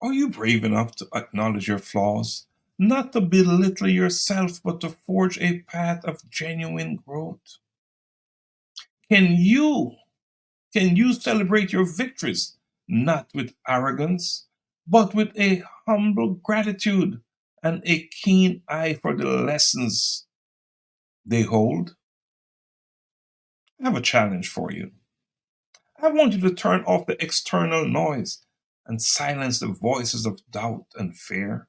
Are you brave enough to acknowledge your flaws? Not to belittle yourself, but to forge a path of genuine growth. Can you can you celebrate your victories not with arrogance, but with a humble gratitude and a keen eye for the lessons they hold? I have a challenge for you. I want you to turn off the external noise and silence the voices of doubt and fear.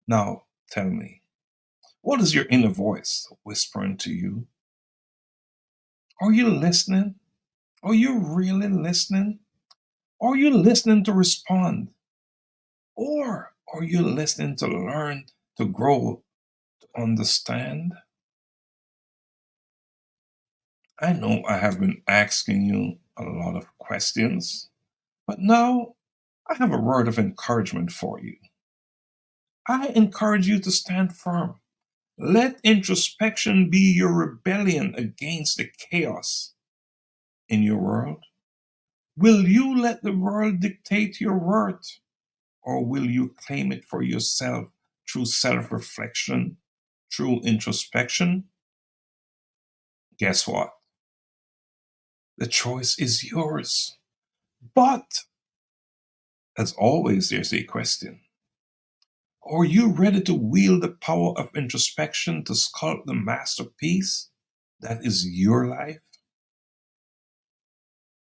Now, tell me, what is your inner voice whispering to you? Are you listening? Are you really listening? Are you listening to respond? Or are you listening to learn, to grow, to understand? I know I have been asking you a lot of questions, but now I have a word of encouragement for you. I encourage you to stand firm. Let introspection be your rebellion against the chaos in your world. Will you let the world dictate your worth, or will you claim it for yourself through self reflection, through introspection? Guess what? The choice is yours. But, as always, there's a question. Are you ready to wield the power of introspection to sculpt the masterpiece that is your life?